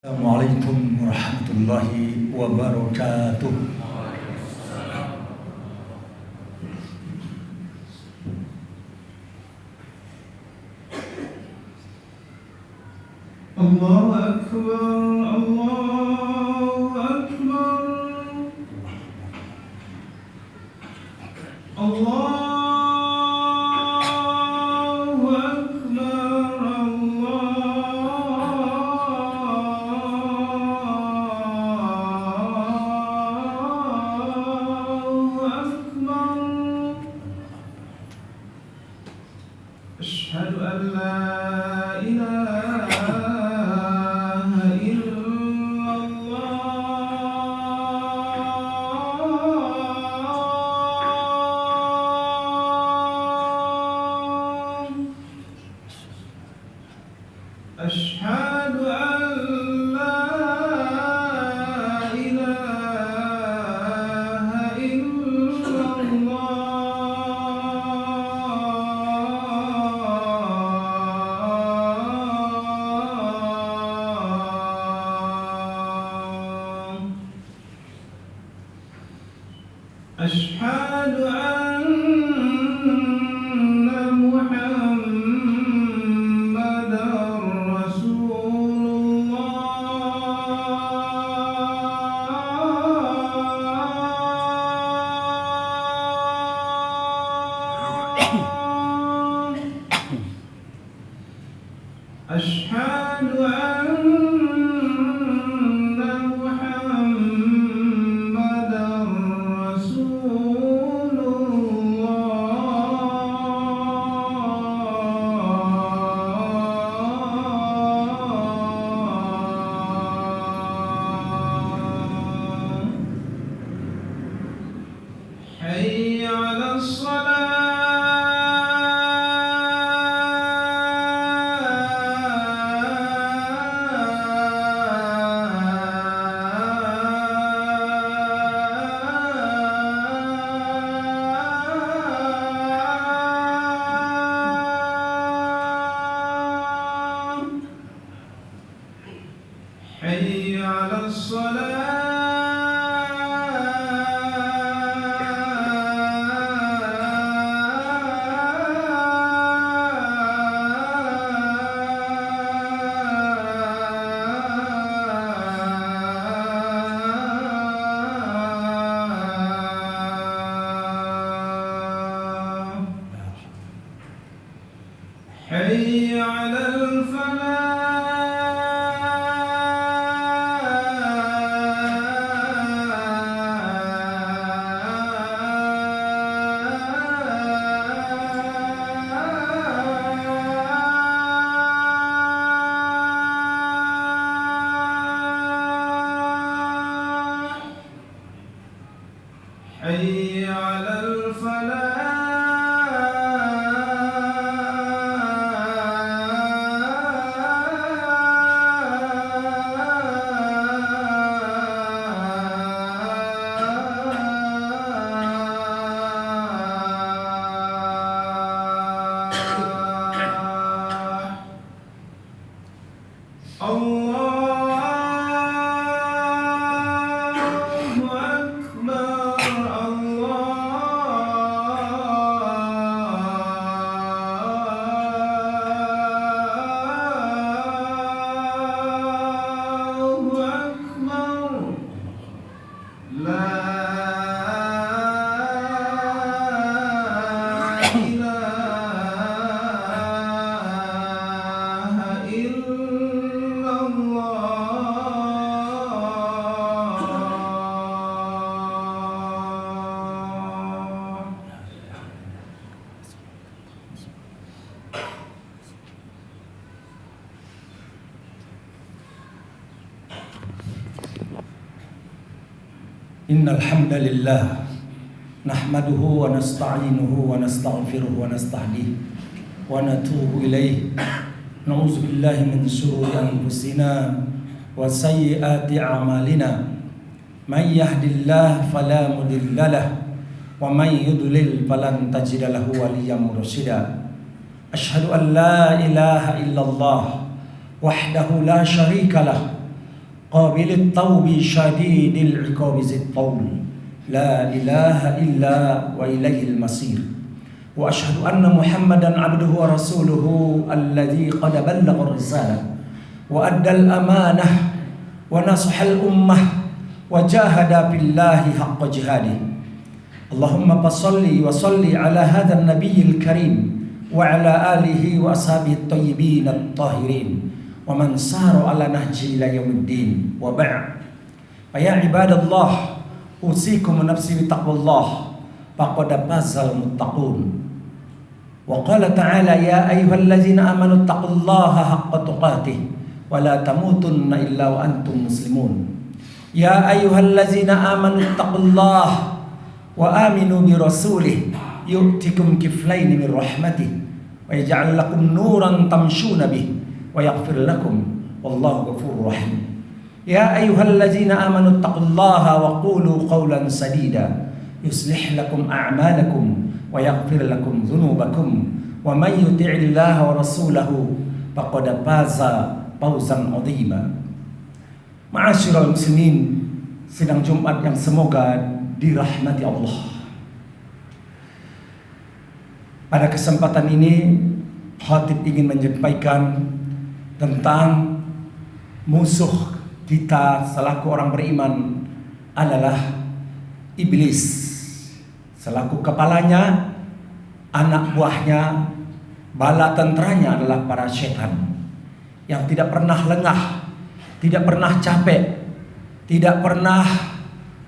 Assalamualaikum warahmatullahi wabarakatuh. Allahu Akbar, Allahu Akbar, Allahu Akbar, Allahu Akbar. Asyhadu an la ilaha أشهد أن لا إله إلا الله أشهد أن أشهد أن محمدا رسول الله حي على حي على الصلاة حي على الفلاح حي على الفلاح الله أكبر الله أكبر لا إله إلا الله Innal hamdalillah nahmaduhu wa nasta'inuhu wa nastaghfiruhu wa nastahdihi wa natubu ilaih. Na'udzu billahi min shururi anfusina wa sayyiati a'malina. May yahdihillahu fala mudhillalah wa may yudlil falan tajida lahu waliyyan mursyida. Asyhadu an la ilaha illallah wahdahu la syarika lah qabilit tawbi syadidil iqabi zid tawl, la ilaha illa wa ilaihil masir. Wa asyhadu anna Muhammadan abduhu wa rasuluhu alladzi qad ballagha ar-risalah wa addal amanah wa nasahal ummah wa jahada billahi haqqa jihadih. Allahumma salli wa salli ala hadzal nabiyil karim wa ala alihi wa ashabihi at-tayyibin at-tahirin wa man sara ala nahji ila yaumiddin. Wa ba'd. Ya ibadallah, usikum nafsi bi taqwallah faqad fazal muttaqun. Wa qala ta'ala ya ayyuhallazina amanu taqullaha haqqa tuqatih wa la tamutunna illa wa antum muslimun. Ya ayyuhallazina amanu taqullaha wa aminu bi rasulih yu'tikum kiflaini min rahmatih wa yaj'al lakum nuran tamshuna bih wa yaghfir lakum wallahu ghafurur rahim. Ya ayyuhallazina amanu taqullaha wa qulu qawlan sadida yuslih lakum a'malakum wa yaghfir lakum dhunubakum wa man yuti'illaha wa rasulahu faqad faza fawzan 'azima. Ma'asyiral muslimin, sidang Jumat yang semoga dirahmati Allah. Pada kesempatan ini khatib ingin menyampaikan tentang musuh kita selaku orang beriman adalah iblis. Selaku kepalanya, anak buahnya, bala tenteranya adalah para setan yang tidak pernah lengah, tidak pernah capek, tidak pernah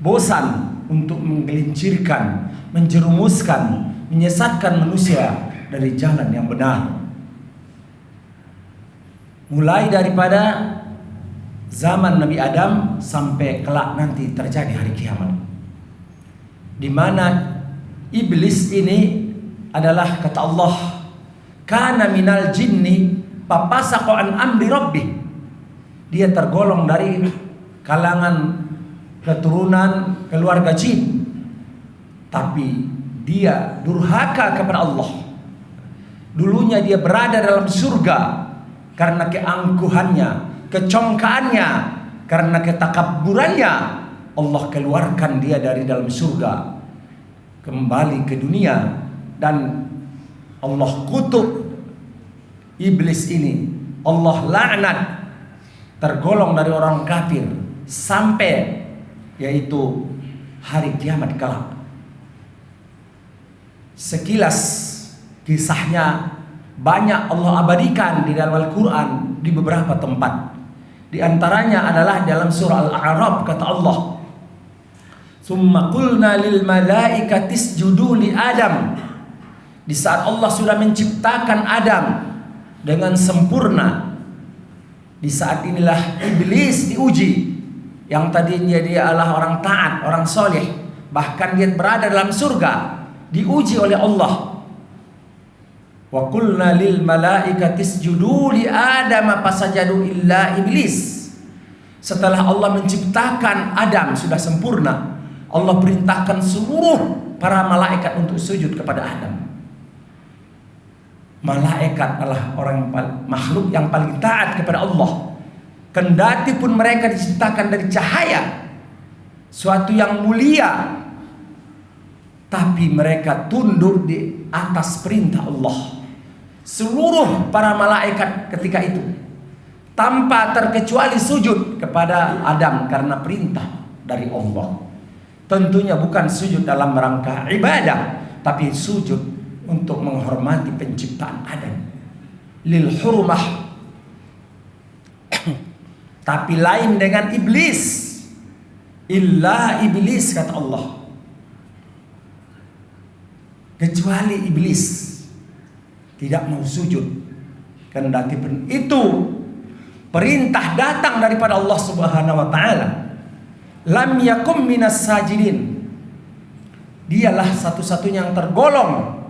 bosan untuk menggelincirkan, menjerumuskan, menyesatkan manusia dari jalan yang benar. Mulai daripada zaman Nabi Adam sampai kelak nanti terjadi hari kiamat, di mana iblis ini adalah kata Allah, kana minal jinni fafasaqa an amri rabbih. Dia tergolong dari kalangan keturunan keluarga jin, tapi dia durhaka kepada Allah. Dulunya dia berada dalam surga karena keangkuhannya, kecongkaannya, karena ketakabburannya. Allah keluarkan dia dari dalam surga kembali ke dunia, dan Allah kutuk iblis ini. Allah laknat, tergolong dari orang kafir sampai yaitu hari kiamat kelak. Sekilas kisahnya banyak Allah abadikan di dalam Al-Quran di beberapa tempat. Di antaranya adalah dalam surah Al-A'raf, kata Allah, "Tsumma qulna lil malaikati isjudu li Adam." Di saat Allah sudah menciptakan Adam dengan sempurna, di saat inilah iblis diuji. Yang tadinya dia adalah orang taat, orang soleh, bahkan dia berada dalam surga, diuji oleh Allah. Wa qulna lil malaikati isjudu li Adam fasajadu illa iblis. Setelah Allah menciptakan Adam sudah sempurna, Allah perintahkan seluruh para malaikat untuk sujud kepada Adam. Malaikat adalah orang makhluk yang paling taat kepada Allah. Kendati pun mereka diciptakan dari cahaya, suatu yang mulia, tapi mereka tunduk di atas perintah Allah. Seluruh para malaikat ketika itu tanpa terkecuali sujud kepada Adam karena perintah dari Allah. Tentunya bukan sujud dalam rangka ibadah, tapi sujud untuk menghormati penciptaan Adam, lil hurmah. Tapi lain dengan iblis, illa iblis, kata Allah, kecuali iblis tidak mau sujud. Kendati pun itu perintah datang daripada Allah Subhanahu wa taala, lam yakum minas sajidin. Dialah satu-satunya yang tergolong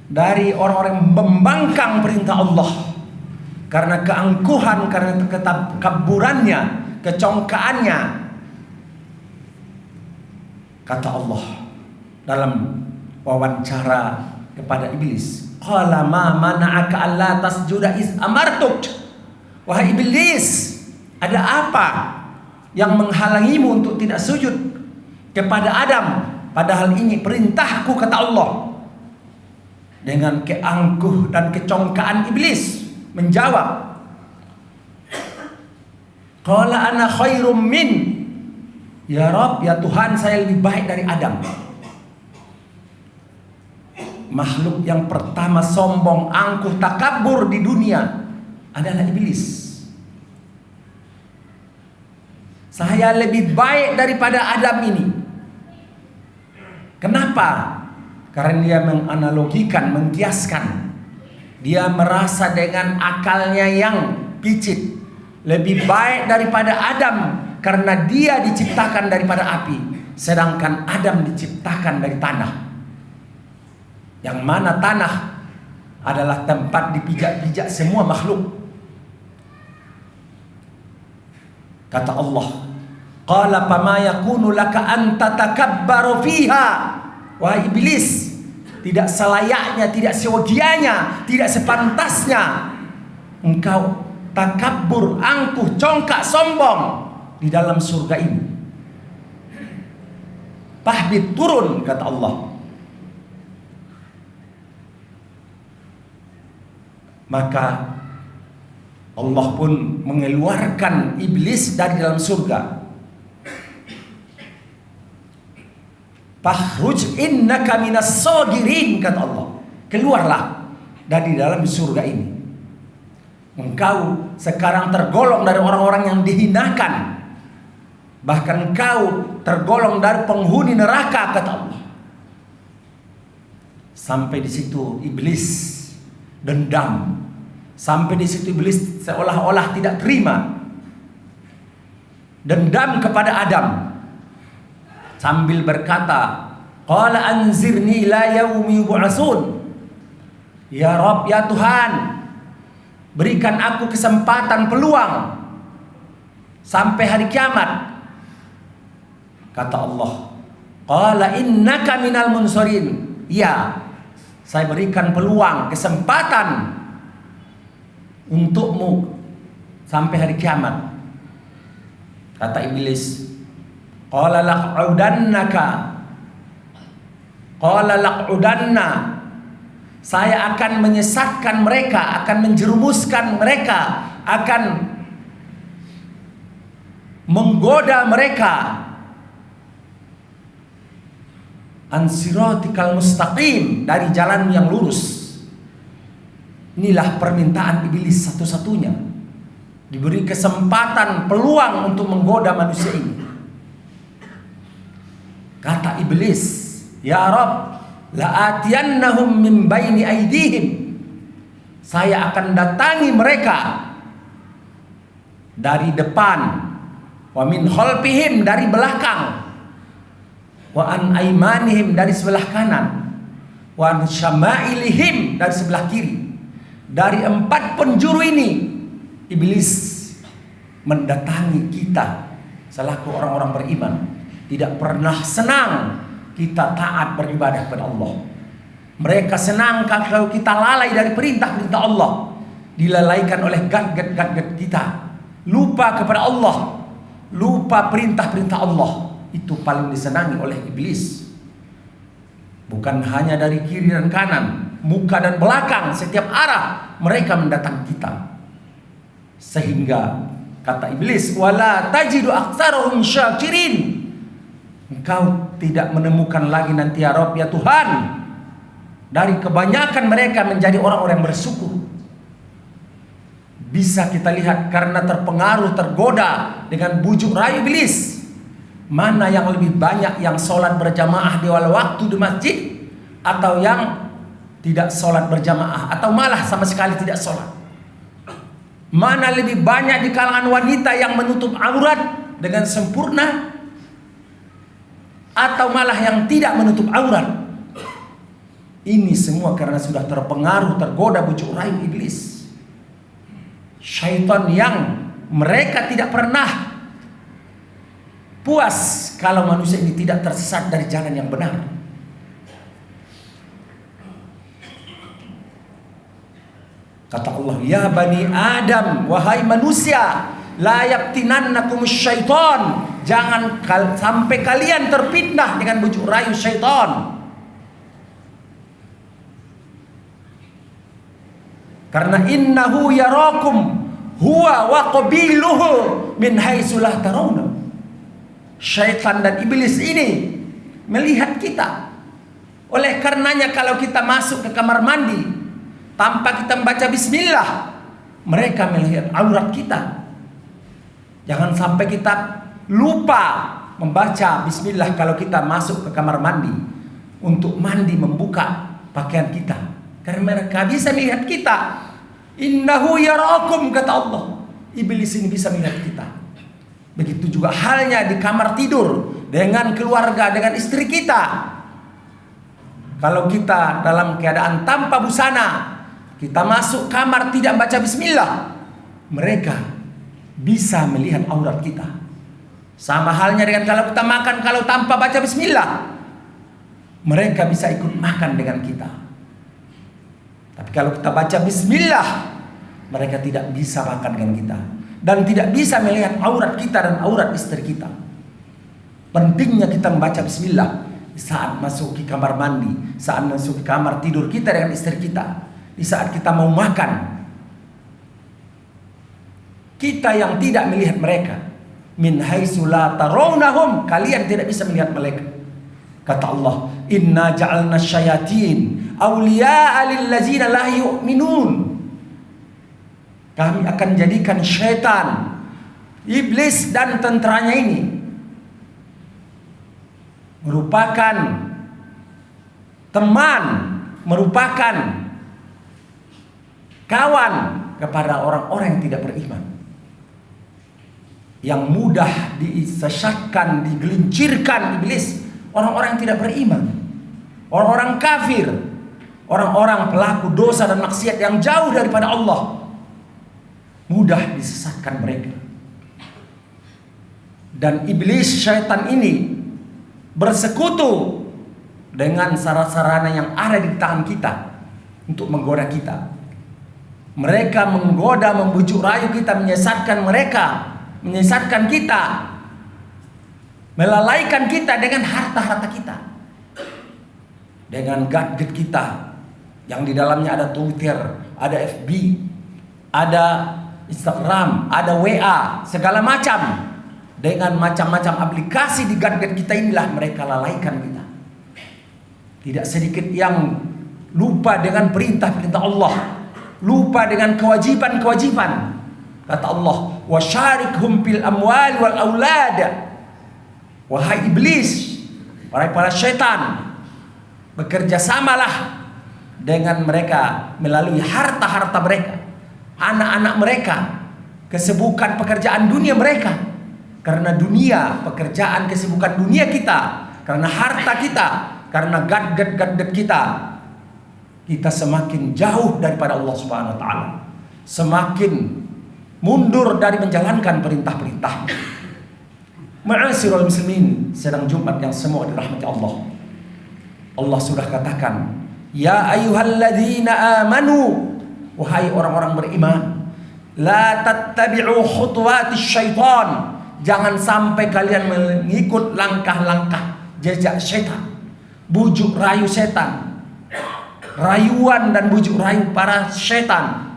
dari orang-orang yang membangkang perintah Allah karena keangkuhan, karena ketakabburannya, kecongkaannya. Kata Allah dalam wawancara kepada iblis, qala ma mana'aka alla tasjuda iz amartuk. Wahai iblis, Ada apa yang menghalangimu untuk tidak sujud kepada Adam? Padahal ini perintahku, kata Allah. Dengan keangkuh dan kecongkaan iblis menjawab, qala ana khairum min. Ya Rabb, ya Tuhan, saya lebih baik dari Adam. Makhluk yang pertama sombong, angkuh, takabur di dunia adalah iblis. Saya lebih baik daripada Adam ini. Kenapa? Karena dia menganalogikan, mengkiaskan. Dia merasa dengan akalnya yang picit lebih baik daripada Adam karena dia diciptakan daripada api, sedangkan Adam diciptakan dari tanah. Yang mana tanah adalah tempat dipijak-pijak semua makhluk. Kata Allah, qala fama yakunu laka an tatakabbaru fiha. Wahai iblis, tidak selayaknya, tidak sewagianya, tidak sepantasnya engkau takabbur, angkuh, congkak, sombong di dalam surga ini. Fahbit, turun, kata Allah. Maka Allah pun mengeluarkan iblis dari dalam surga. Fakhruj innaka minas sagirin, kata Allah. Keluarlah dari dalam surga ini. Engkau sekarang tergolong dari orang-orang yang dihinakan. Bahkan engkau tergolong dari penghuni neraka, kata Allah. Sampai di situ iblis dendam. Sampai di situ iblis seolah-olah tidak terima. Dendam kepada Adam. Sambil berkata, qala anzirni ila yaumi yub'atsun. Ya Rabb, ya Tuhan, berikan aku kesempatan, peluang sampai hari kiamat. Kata Allah, qala innaka minal munsarin. Ya, saya berikan peluang, kesempatan untukmu sampai hari kiamat. Kata iblis, qala laq'udanna, saya akan menyesatkan mereka, akan menjerumuskan mereka, akan menggoda mereka ansiratikal mustaqim, dari jalan yang lurus. Inilah permintaan iblis satu-satunya. Diberi kesempatan, peluang untuk menggoda manusia ini. Kata iblis, ya Rabb, la'atiyannahum min baini aydihim. Saya akan datangi mereka dari depan, wa min khalfihim, dari belakang, wa an aymanihim, dari sebelah kanan, wa an syama'ilihim, dari sebelah kiri. Dari 4 penjuru ini iblis mendatangi kita selaku orang-orang beriman. Tidak pernah senang kita taat beribadah kepada Allah. Mereka senang kalau kita lalai dari perintah-perintah Allah, dilalaikan oleh gadget kita, lupa kepada Allah, lupa perintah-perintah Allah. Itu paling disenangi oleh iblis. Bukan hanya dari kiri dan kanan, muka dan belakang, setiap arah mereka mendatangi kita. Sehingga kata iblis, wala tajidu aktsarahum syakirin. Engkau tidak menemukan lagi nanti, ya Rabb, ya Tuhan, dari kebanyakan mereka menjadi orang-orang yang bersyukur. Bisa kita lihat karena terpengaruh, tergoda dengan bujuk rayu iblis. Mana yang lebih banyak yang sholat berjamaah di awal waktu di masjid, atau yang tidak sholat berjamaah, atau malah sama sekali tidak sholat? Mana lebih banyak di kalangan wanita yang menutup aurat dengan sempurna, atau malah yang tidak menutup aurat? Ini semua karena sudah terpengaruh, tergoda bujuk rayu iblis. Syaitan yang mereka tidak pernah puas kalau manusia ini tidak tersesat dari jalan yang benar. Kata Allah, ya Bani Adam, wahai manusia, la yaftinannakumus syaitan, jangan sampai kalian terfitnah dengan bujuk rayu syaitan. Karena innahu yarakum huwa wa qabiluhu min haitsu la tarawna. Syaitan dan iblis ini melihat kita. Oleh karenanya kalau kita masuk ke kamar mandi tanpa kita membaca bismillah, mereka melihat aurat kita. Jangan sampai kita lupa membaca bismillah kalau kita masuk ke kamar mandi untuk mandi membuka pakaian kita. Karena mereka bisa melihat kita. Innahu yarakum, kata Allah. Iblis ini bisa melihat kita. Begitu juga halnya di kamar tidur dengan keluarga, dengan istri kita. Kalau kita dalam keadaan tanpa busana, kita masuk kamar tidak baca bismillah, mereka bisa melihat aurat kita. Sama halnya dengan kalau kita makan, kalau tanpa baca bismillah, mereka bisa ikut makan dengan kita. Tapi kalau kita baca bismillah, mereka tidak bisa makan dengan kita dan tidak bisa melihat aurat kita dan aurat istri kita. Pentingnya kita membaca bismillah di saat masuk ke kamar mandi, saat masuk ke kamar tidur kita dengan istri kita, di saat kita mau makan. Kita yang tidak melihat mereka, min haitsu la tarawnahum, kalian tidak bisa melihat mereka. Kata Allah, inna ja'alna syayatin awliya'a lillazina la yu'minun. Kami akan jadikan syaitan, iblis dan tentaranya ini merupakan teman, merupakan kawan kepada orang-orang yang tidak beriman, yang mudah disesatkan, digelincirkan iblis. Orang-orang yang tidak beriman, orang-orang kafir, orang-orang pelaku dosa dan maksiat yang jauh daripada Allah, mudah disesatkan mereka. Dan iblis syaitan ini bersekutu dengan sarana-sarana yang ada di tangan kita untuk menggoda kita. Mereka menggoda, membujuk rayu kita, menyesatkan mereka, menyesatkan kita, melalaikan kita dengan harta-harta kita, dengan gadget kita yang di dalamnya ada Twitter, ada FB, ada Instagram, ada WA, segala macam. Dengan macam-macam aplikasi di gadget kita inilah mereka lalaikan kita. Tidak sedikit yang lupa dengan perintah-perintah Allah, lupa dengan kewajiban-kewajiban. Kata Allah, wasyarikhum fil amwal wal aulad. Wahai iblis, para syaitan, bekerja samalah dengan mereka melalui harta-harta mereka, anak-anak mereka, kesibukan pekerjaan dunia mereka. Karena dunia, pekerjaan, kesibukan dunia kita, karena harta kita, karena gadget-gadget kita semakin jauh daripada Allah Subhanahu wa taala, semakin mundur dari menjalankan perintah-perintah. Ma'asyiral muslimin, sedang Jumat yang semua dirahmati Allah. Allah sudah katakan, ya ayyuhalladzina amanu, wahai orang-orang beriman, la tattabi'u khutuwatis syaitan, jangan sampai kalian mengikut langkah-langkah jejak syaitan, bujuk rayu setan, rayuan dan bujuk rayu para syaitan.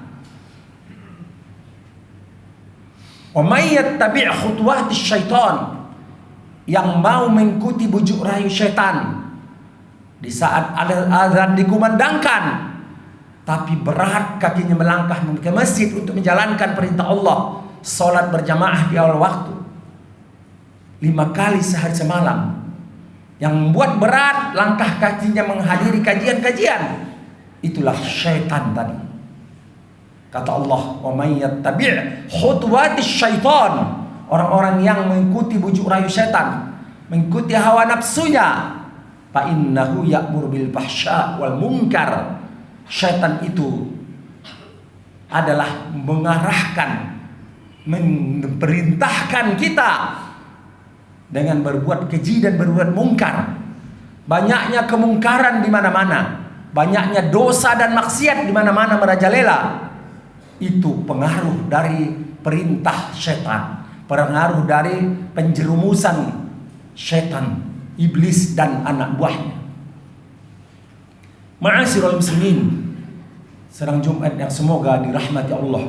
Wa may yattabi' khutuwatis syaitan, yang mau mengikuti bujuk rayu syaitan di saat azan dikumandangkan, tapi berat kakinya melangkah ke masjid untuk menjalankan perintah Allah, salat berjamaah di awal waktu 5 kali sehari semalam, yang membuat berat langkah kakinya menghadiri kajian-kajian, itulah syaitan tadi. Kata Allah, wa may yattabi' khutuwatis syaitan, orang-orang yang mengikuti bujuk rayu syaitan, mengikuti hawa nafsunya, fa innahu ya'muru bil fahsya wal munkar. Syaitan itu adalah mengarahkan, memerintahkan kita dengan berbuat keji dan berbuat mungkar. Banyaknya kemungkaran di mana-mana, banyaknya dosa dan maksiat di mana-mana merajalela. Itu pengaruh dari perintah setan, pengaruh dari penjerumusan setan, iblis dan anak buahnya. Ma'asyiral muslimin, sedang Jumat yang semoga dirahmati Allah.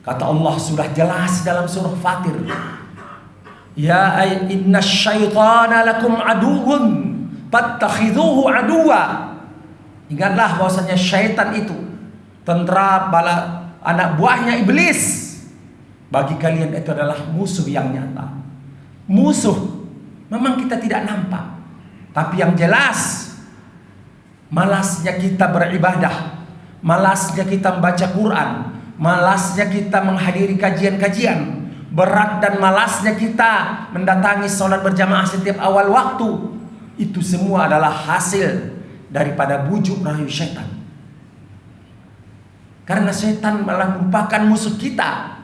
Kata Allah sudah jelas dalam surah Fatir, ya inna syaitana lakum aduwwun fattakhidhuhu aduwa. Ingatlah bahwasanya syaitan itu tentara bala anak buahnya iblis. Bagi kalian itu adalah musuh yang nyata. Musuh memang kita tidak nampak, tapi yang jelas malasnya kita beribadah, malasnya kita membaca Quran, malasnya kita menghadiri kajian-kajian, berat dan malasnya kita mendatangi sholat berjamaah setiap awal waktu. Itu semua adalah hasil daripada bujuk rayu setan. Karena setan malah merupakan musuh kita,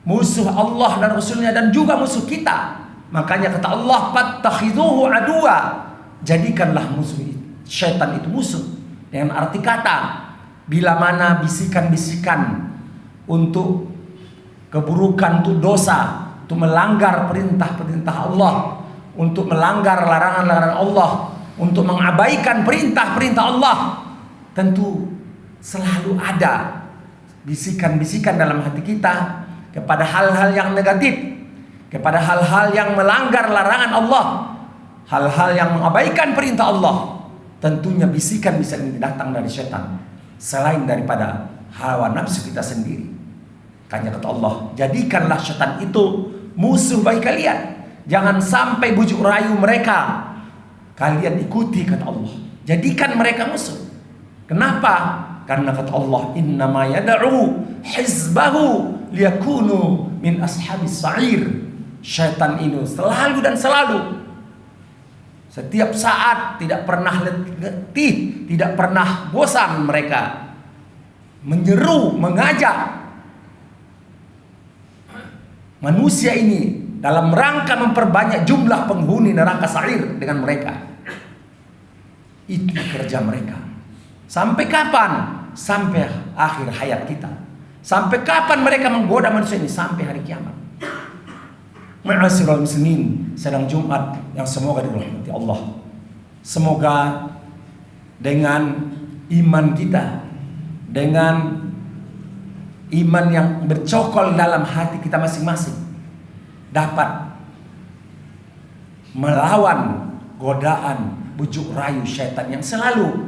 musuh Allah dan Rasulnya, dan juga musuh kita. Makanya kata Allah, fattakhidhuhu aduwa, jadikanlah musuh setan itu musuh. Dengan arti kata, bila mana bisikan-bisikan untuk keburukan, untuk dosa, untuk melanggar perintah-perintah Allah, untuk melanggar larangan-larangan Allah, untuk mengabaikan perintah-perintah Allah, tentu selalu ada bisikan-bisikan dalam hati kita kepada hal-hal yang negatif, kepada hal-hal yang melanggar larangan Allah, hal-hal yang mengabaikan perintah Allah. Tentunya bisikan-bisikan ini datang dari setan, selain daripada hawa nafsu kita sendiri. Makanya kata Allah, jadikanlah setan itu musuh bagi kalian. Jangan sampai bujuk rayu mereka kalian ikuti, kata Allah. Jadikan mereka musuh. Kenapa? Karena kata Allah, innama yad'u hizbahu liyakunu min ashabis sa'ir. Syaitan itu selalu dan selalu, setiap saat, tidak pernah letih, tidak pernah bosan mereka menyeru, mengajak manusia ini dalam rangka memperbanyak jumlah penghuni neraka sa'ir dengan mereka. Itu kerja mereka. Sampai kapan? Sampai akhir hayat kita. Sampai kapan mereka menggoda manusia ini? Sampai hari kiamat. Ma'asyiral muslimin, sedang Jumat yang semoga dirahmati Allah. Semoga dengan iman kita, dengan iman yang bercokol dalam hati kita masing-masing, dapat melawan godaan bujuk rayu syaitan yang selalu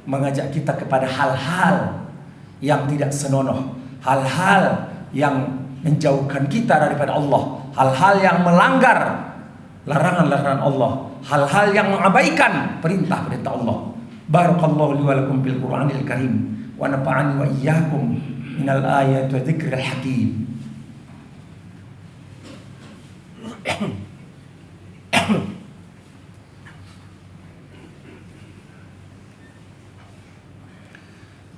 mengajak kita kepada hal-hal yang tidak senonoh, hal-hal yang menjauhkan kita daripada Allah, hal-hal yang melanggar larangan-larangan Allah, hal-hal yang mengabaikan perintah-perintah Allah. Barakallahu li wa lakum bil Qur'anil Karim wa nafa'ani wa iyyakum minal ayati wa dzikril hakim.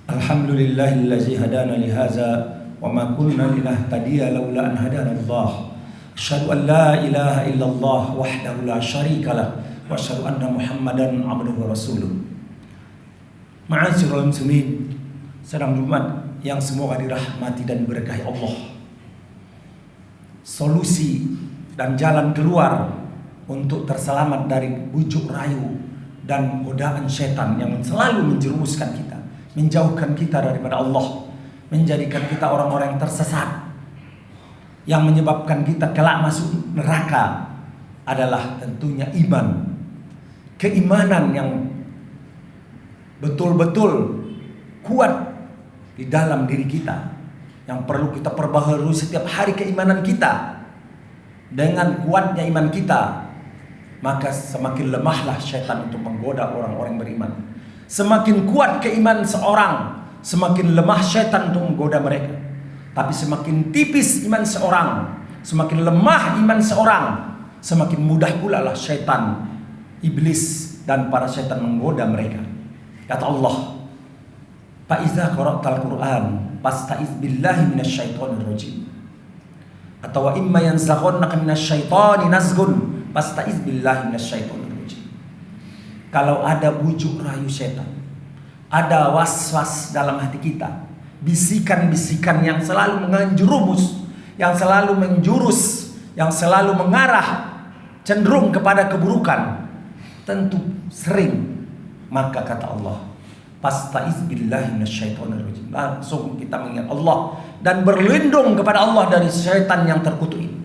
Alhamdulillahillazi hadana li hadza wa ma kunna linahtadiya laula an hadana Allah. Asyhadu an la ilaha illallah wahdahu la syarika lah wa asyhadu anna Muhammadan abduhu wa rasuluh. Ma'asyiral muslimin, sedang Jumat yang semoga dirahmati dan diberkahi Allah. Solusi dan jalan keluar untuk terselamat dari bujuk rayu dan godaan setan yang selalu menjerumuskan kita, menjauhkan kita daripada Allah, menjadikan kita orang-orang yang tersesat, yang menyebabkan kita kelak masuk neraka, adalah tentunya iman. Keimanan yang betul-betul kuat di dalam diri kita, yang perlu kita perbaharui setiap hari keimanan kita. Dengan kuatnya iman kita, maka semakin lemahlah syaitan untuk menggoda orang-orang beriman. Semakin kuat keimanan seorang, semakin lemah syaitan untuk menggoda mereka. Tapi semakin tipis iman seorang, semakin lemah iman seorang, semakin mudah pula lah syaitan, iblis dan para syaitan menggoda mereka. Kata Allah, fa iza qara'tal Qur'an fasta'iz billahi minasyaitonir rajim. Atau wa imma yanzaghannaka minasyaitoni nazghun fasta'iz billahi minasyaitonir rajim. Kalau ada bujuk rayu setan, ada was-was dalam hati kita, bisikan-bisikan yang selalu menjerumus, yang selalu menjurus, yang selalu mengarah cenderung kepada keburukan, tentu sering. Maka kata Allah, Fastaiz billahi minasyaitonir rajim. Langsung kita mengingat Allah dan berlindung kepada Allah dari syaitan yang terkutuk ini.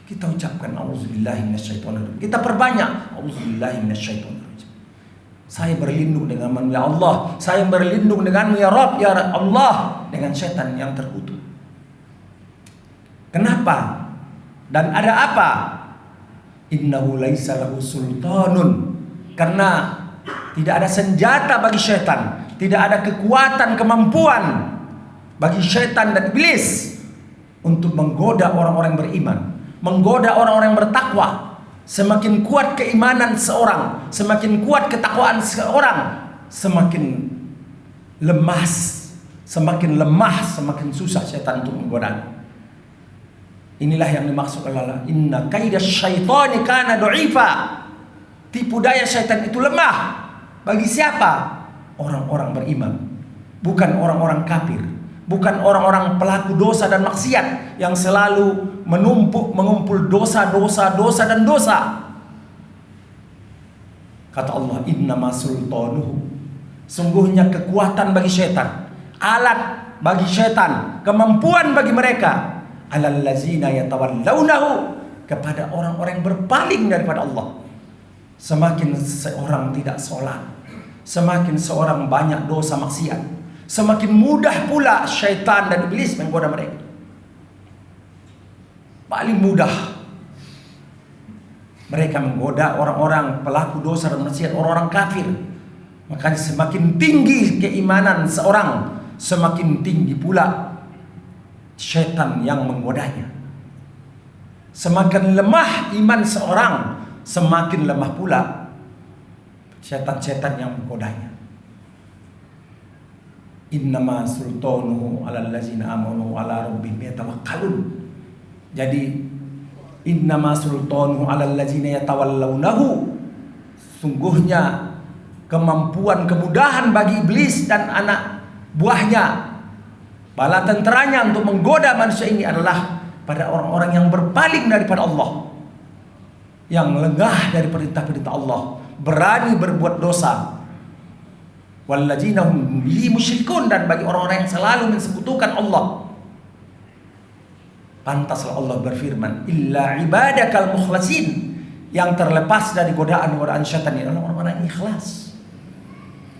Kita ucapkan auzubillahi minasyaitonir rajim. Kita perbanyak auzubillahi minasyaitonir rajim. Saya berlindung denganmu ya Allah. Saya berlindung denganmu ya Rabb, ya Allah, dengan syaitan yang terkutuk. Kenapa? Dan ada apa? Innahu laisa lahu sultanun. Karena tidak ada senjata bagi syaitan, tidak ada kekuatan, kemampuan bagi syaitan dan iblis untuk menggoda orang-orang beriman, menggoda orang-orang bertakwa. Semakin kuat keimanan seorang, semakin kuat ketakwaan seorang, semakin lemas, semakin lemah, semakin susah syaitan untuk menggoda. Inilah yang dimaksud Allah, inna kaidas syaitani kana dha'ifa. Tipu daya syaitan itu lemah. Bagi siapa? Orang-orang beriman, bukan orang-orang kafir, bukan orang-orang pelaku dosa dan maksiat yang selalu mengumpul dosa dan dosa. Kata Allah, innama sultanuhu. Sungguhnya kekuatan bagi syaitan, alat bagi syaitan, kemampuan bagi mereka, alal ladzina yatawallawnahu, kepada orang-orang yang berpaling daripada Allah. Semakin seorang tidak sholat, semakin seorang banyak dosa maksiat, semakin mudah pula syaitan dan iblis menggoda mereka. Paling mudah mereka menggoda orang-orang pelaku dosa dan maksiat, orang-orang kafir. Makanya semakin tinggi keimanan seorang, semakin tinggi pula syaitan yang menggodanya. Semakin lemah iman seorang, semakin lemah pula syaitan-syaitan yang menggodanya. Innama sultanuhu 'alal ladzina amanu 'ala rabbihim yatawakkalun. Jadi innama sultanuhu 'alal ladzina yatawallawnahu. Sungguhnya kemampuan, kemudahan bagi iblis dan anak buahnya, bala tenteranya untuk menggoda manusia ini adalah pada orang-orang yang berpaling daripada Allah, yang lengah dari perintah-perintah Allah, berani berbuat dosa. Walladzina hum bihi musyrikun, dan bagi orang-orang yang selalu mensekutukan Allah. Pantaslah Allah berfirman, illa ibadakal mukhlasin, yang terlepas dari godaan-godaan syaitan ini adalah orang-orang yang ikhlas,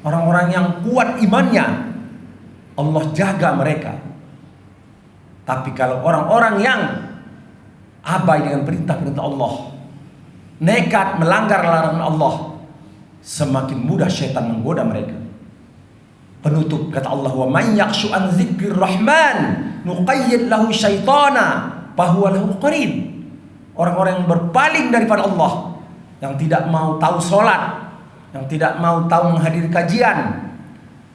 orang-orang yang kuat imannya. Allah jaga mereka. Tapi kalau orang-orang yang abai dengan perintah-perintah Allah, nekat melanggar larangan Allah, semakin mudah syaitan menggoda mereka. Penutup kata Allah, wa man yakhshu an dzikrir rahman nuqayyid lahu syaitana fahuwa lahu qarin. Orang-orang yang berpaling daripada Allah, yang tidak mau tahu sholat, yang tidak mau tahu menghadiri kajian,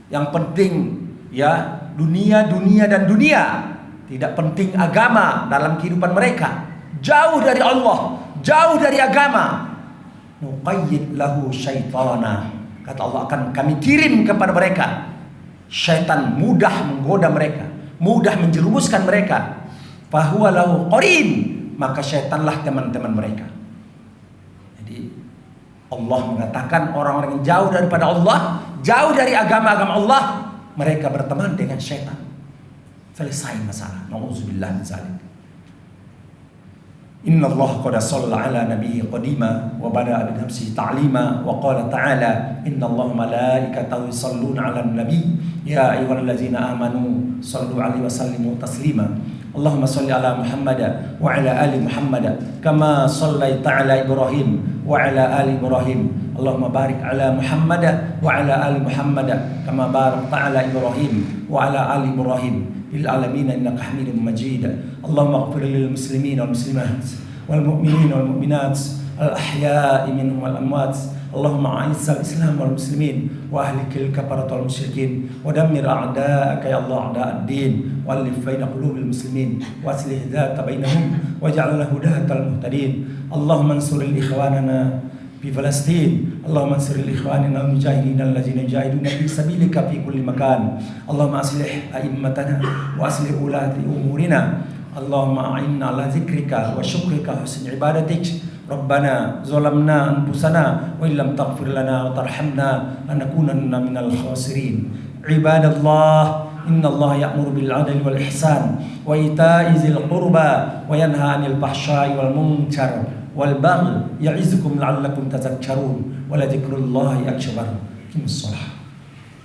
yang penting ya dunia dan dunia, tidak penting agama dalam kehidupan mereka, jauh dari Allah, jauh dari agama. Nuqayyid lahu syaitana, kata Allah, akan kami kirim kepada mereka syaitan, mudah menggoda mereka, mudah menjerumuskan mereka. Fahuwa lahu qarin, maka syaitanlah teman-teman mereka. Jadi Allah mengatakan orang-orang yang jauh daripada Allah, jauh dari agama-agama Allah, mereka berteman dengan syaitan. Selesai masalah. Nauzubillah min dzalik. Inna Allah qad shalla ala nabiyyi qadima wa bada'a bi nafsihi ta'lima wa qala ta'ala inna Allah malaikatahu yusalluna 'alan nabiy ya ayyuhallazina amanu sallu 'alaihi wa sallimu taslima. Allahumma shalli ala Muhammad wa ala ali Muhammad kama shallaita ala Ibrahim wa ala ali Ibrahim. Allahumma barik ala Muhammad wa ala ali Muhammad kama barakta ala Ibrahim wa ala ali Ibrahim lil alamin innaka Hamidum Majid. Allahumma ighfir lil muslimin wal muslimat wal mu'minin wal mu'minat al ahya'i minhum wal amwat. Allahumma a'izz al islam wal muslimin wa ahlikil kafarat wal musyrikin wa dammir a'da'aka ya Allah a'da'ad din wa alif baina qulubil muslimin wa aslih dhata bainahum waj'al lahu hudatal muhtadin. Allahumma ansur ikhwanana في فلسطين. اللهم انصر لإخواننا المجاهدين الذين يجاهدون في سبيلك في كل مكان. اللهم أصلح أئمتنا وأصلح ولاة أمورنا. اللهم أعنا على ذكرك وشكرك وحسن عبادتك. ربنا ظلمنا أنفسنا وإن لم تغفر لنا وترحمنا لنكونن من الخاسرين. عباد الله، إن الله يأمر بالعدل والإحسان وإيتاء ذي القربى وينهى عن الفحشاء والمنكر والبغي يعظكم لعلكم تذكرون ولذكر الله أكبر. أقم الصلاة.